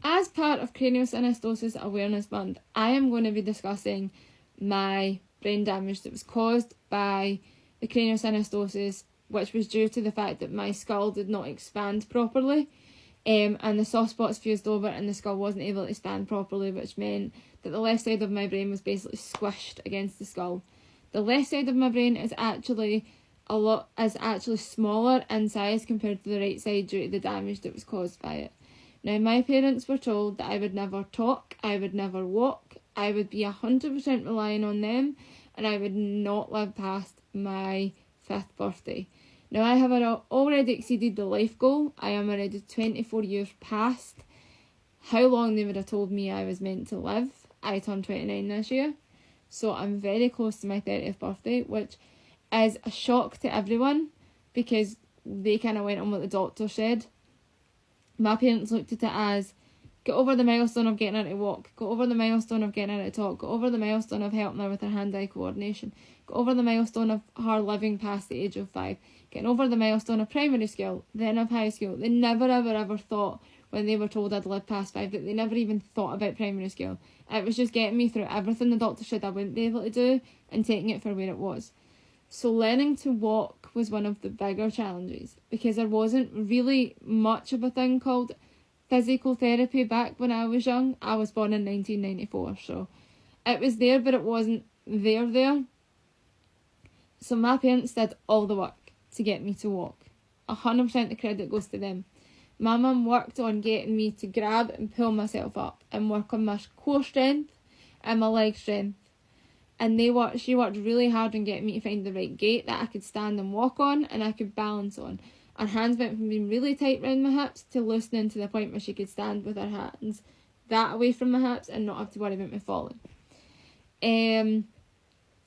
As part of Craniosynostosis Awareness Month, I am going to be discussing my brain damage that was caused by the craniosynostosis, which was due to the fact that my skull did not expand properly, and the soft spots fused over and the skull wasn't able to expand properly, which meant that the left side of my brain was basically squished against the skull. The left side of my brain is actually smaller in size compared to the right side due to the damage that was caused by it. Now, my parents were told that I would never talk, I would never walk, I would be 100% relying on them, and I would not live past my 5th birthday. Now, I have already exceeded the life goal. I am already 24 years past how long they would have told me I was meant to live. I turned 29 this year, so I'm very close to my 30th birthday, which is a shock to everyone because they kind of went on what the doctor said. My parents looked at it as, get over the milestone of getting her to walk, go over the milestone of getting her to talk, go over the milestone of helping her with her hand-eye coordination, go over the milestone of her living past the age of 5, getting over the milestone of primary school, then of high school. They never ever thought when they were told I'd live past 5 that they never even thought about primary school. It was just getting me through everything the doctor said I wouldn't be able to do and taking it for where it was. So learning to walk was one of the bigger challenges because there wasn't really much of a thing called physical therapy back when I was young. I was born in 1994, so it was there, but it wasn't there. So my parents did all the work to get me to walk. 100% the credit goes to them. My mum worked on getting me to grab and pull myself up and work on my core strength and my leg strength. And she worked really hard on getting me to find the right gait that I could stand and walk on and I could balance on. Her hands went from being really tight around my hips to loosening to the point where she could stand with her hands that away from my hips and not have to worry about me falling. And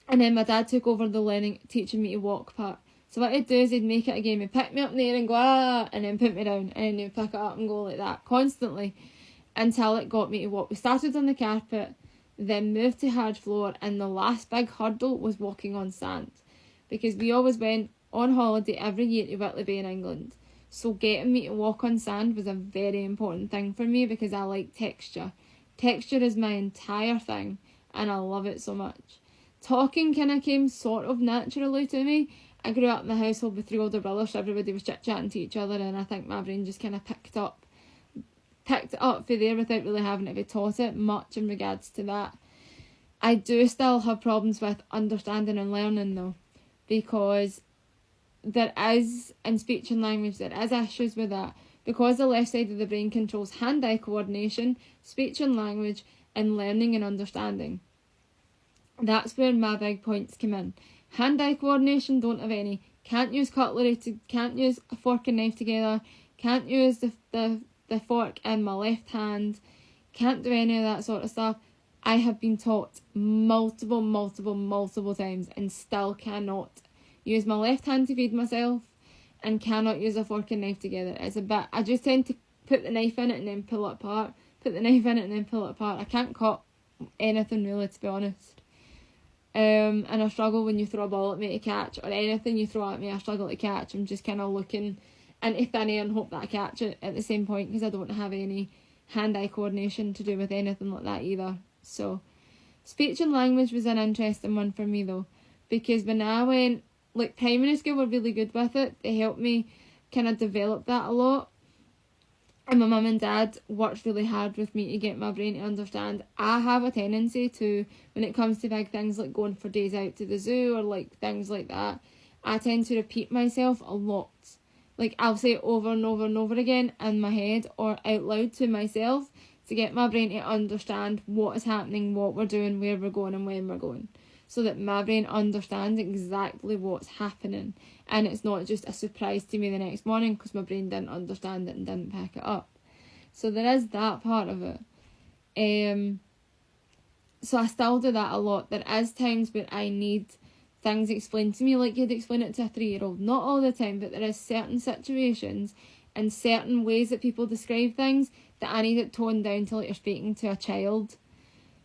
then my dad took over the teaching me to walk part. So what he'd do is he'd make it a game. He'd pick me up in the air and go, ah, and then put me down. And then he'd pick it up and go like that constantly until it got me to walk. We started on the carpet, then moved to hard floor, and the last big hurdle was walking on sand. Because we always went on holiday every year to Whitley Bay in England. So getting me to walk on sand was a very important thing for me because I like texture. Texture is my entire thing and I love it so much. Talking kind of came sort of naturally to me. I grew up in a household with 3 older brothers, so everybody was chit-chatting to each other, and I think my brain just kind of picked it up for there without really having to be taught it much in regards to that. I do still have problems with understanding and learning though, because there is, in speech and language, there is issues with that, because the left side of the brain controls hand-eye coordination, speech and language, and learning and understanding. That's where my big points come in. Hand-eye coordination, don't have any. Can't use cutlery, can't use a fork and knife together, can't use the fork in my left hand, can't do any of that sort of stuff. I have been taught multiple times and still cannot use my left hand to feed myself and cannot use a fork and knife together. It's a bit, I just tend to put the knife in it and then pull it apart, I can't cut anything really, to be honest. And I struggle when you throw a ball at me to catch, or anything you throw at me I struggle to catch. I'm just kind of looking into thin air and hope that I catch it at the same point, because I don't have any hand-eye coordination to do with anything like that either. So speech and language was an interesting one for me though, because when I went, like, primary school were really good with it. They helped me kind of develop that a lot. And my mum and dad worked really hard with me to get my brain to understand. I have a tendency to, when it comes to big things like going for days out to the zoo or like things like that, I tend to repeat myself a lot. Like, I'll say it over and over again in my head or out loud to myself to get my brain to understand what is happening, what we're doing, where we're going and when we're going, so that my brain understands exactly what's happening and it's not just a surprise to me the next morning because my brain didn't understand it and didn't pick it up. So there is that part of it. So I still do that a lot. There is times where I need things explained to me like you'd explain it to a 3-year-old. Not all the time, but there is certain situations and certain ways that people describe things that I need it toned down to like you're speaking to a child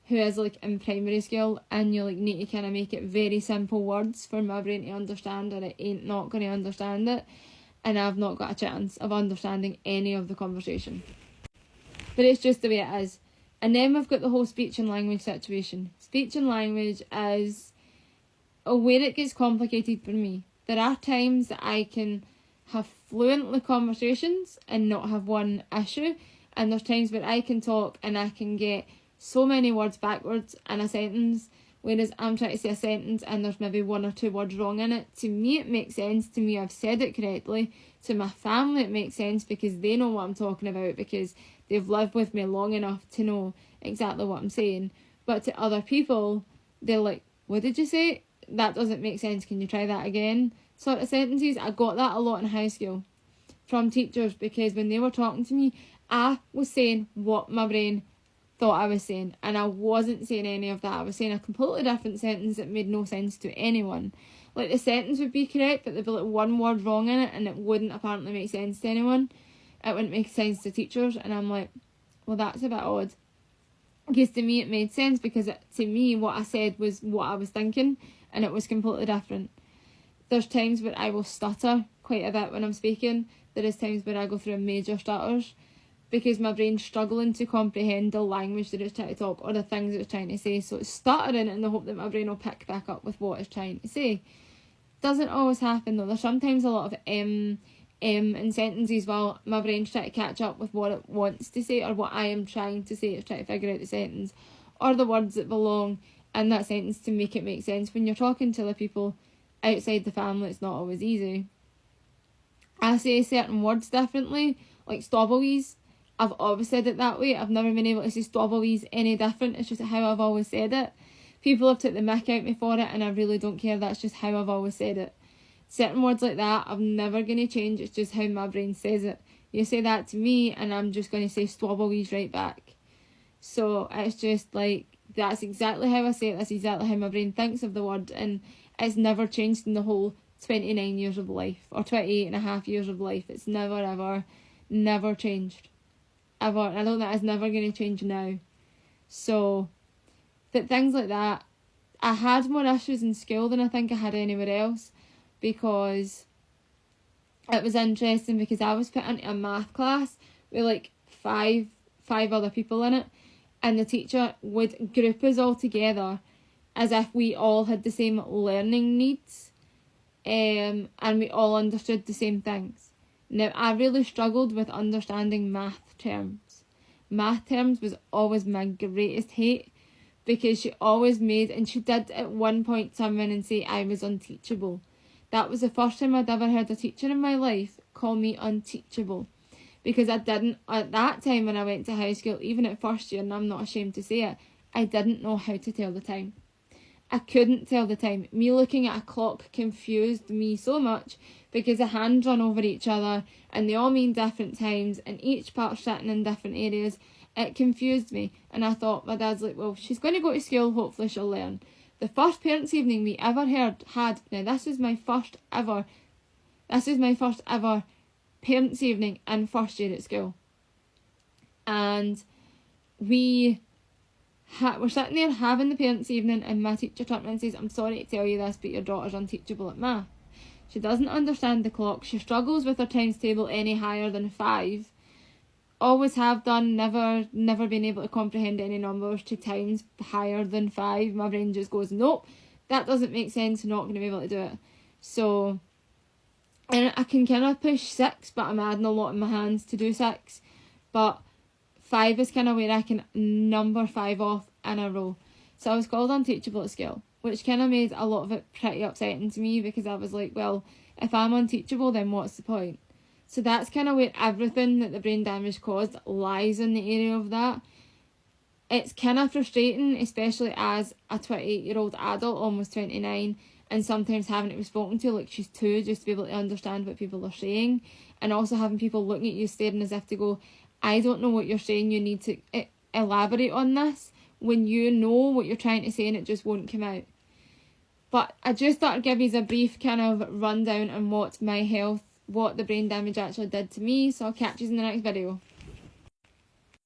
who is like in primary school, and you like need to kind of make it very simple words for my brain to understand, or it ain't not going to understand it, and I've not got a chance of understanding any of the conversation. But it's just the way it is. And then we've got the whole speech and language situation. Speech and language is where it gets complicated for me. There are times that I can have fluently conversations and not have one issue. And there's times where I can talk and I can get so many words backwards in a sentence, whereas I'm trying to say a sentence and there's maybe one or two words wrong in it. To me, it makes sense. To me, I've said it correctly. To my family, it makes sense because they know what I'm talking about, because they've lived with me long enough to know exactly what I'm saying. But to other people, they're like, what did you say? That doesn't make sense. Can you try that again? Sort of sentences. I got that a lot in high school from teachers, because when they were talking to me, I was saying what my brain thought I was saying, and I wasn't saying any of that. I was saying a completely different sentence that made no sense to anyone. Like, the sentence would be correct, but there'd be like one word wrong in it, and it wouldn't apparently make sense to anyone. It wouldn't make sense to teachers, and I'm like, well, that's a bit odd. Because to me it made sense, because to me what I said was what I was thinking, and it was completely different. There's times where I will stutter quite a bit when I'm speaking. There is times where I go through major stutters, because my brain's struggling to comprehend the language that it's trying to talk, or the things that it's trying to say. So it's stuttering in the hope that my brain will pick back up with what it's trying to say. Doesn't always happen though. There's sometimes a lot of in sentences while my brain's trying to catch up with what it wants to say, or what I am trying to say. It's trying to figure out the sentence, or the words that belong in that sentence to make it make sense. When you're talking to the people outside the family, it's not always easy. I say certain words differently, like stobblies. I've always said it that way. I've never been able to say stobblies any different. It's just how I've always said it. People have took the mick out me for it, and I really don't care. That's just how I've always said it. Certain words like that, I'm never going to change. It's just how my brain says it. You say that to me, and I'm just going to say stobblies right back. So it's just like, that's exactly how I say it. That's exactly how my brain thinks of the word, and it's never changed in the whole 29 years of life, or 28 and a half years of life. It's never, ever, never changed. Ever. And I know that is never going to change now. So, that things like that, I had more issues in school than I think I had anywhere else, because it was interesting, because I was put into a math class with like five other people in it, and the teacher would group us all together as if we all had the same learning needs, and we all understood the same things. Now, I really struggled with understanding math terms. Math terms was always my greatest hate, because she always made, and she did at one point come in and say I was unteachable. That was the first time I'd ever heard a teacher in my life call me unteachable, because I didn't, at that time when I went to high school, even at first year, and I'm not ashamed to say it, I didn't know how to tell the time. I couldn't tell the time. Me looking at a clock confused me so much, because the hands run over each other and they all mean different times, and each part's sitting in different areas. It confused me, and I thought, my dad's like, well, she's going to go to school, hopefully she'll learn. The first parents' evening we ever had, now this is my first ever parents' evening in first year at school. And we're sitting there having the parents' evening, and my teacher turned around and says, I'm sorry to tell you this, but your daughter's unteachable at math. She doesn't understand the clock. She struggles with her times table any higher than 5. Always have done, never been able to comprehend any numbers to times higher than 5. My brain just goes, nope, that doesn't make sense, I'm not going to be able to do it. So, and I can kind of push 6, but I'm adding a lot in my hands to do 6. But 5 is kind of where I can number 5 off in a row. So I was called unteachable at school, which kind of made a lot of it pretty upsetting to me, because I was like, well, if I'm unteachable, then what's the point? So that's kind of where everything that the brain damage caused lies in the area of that. It's kind of frustrating, especially as a 28-year-old adult, almost 29, and sometimes having to be spoken to like she's 2 just to be able to understand what people are saying, and also having people looking at you staring as if to go, I don't know what you're saying, you need to elaborate on this, when you know what you're trying to say and it just won't come out. But I just thought I'd give you a brief kind of rundown on what the brain damage actually did to me, so I'll catch you in the next video.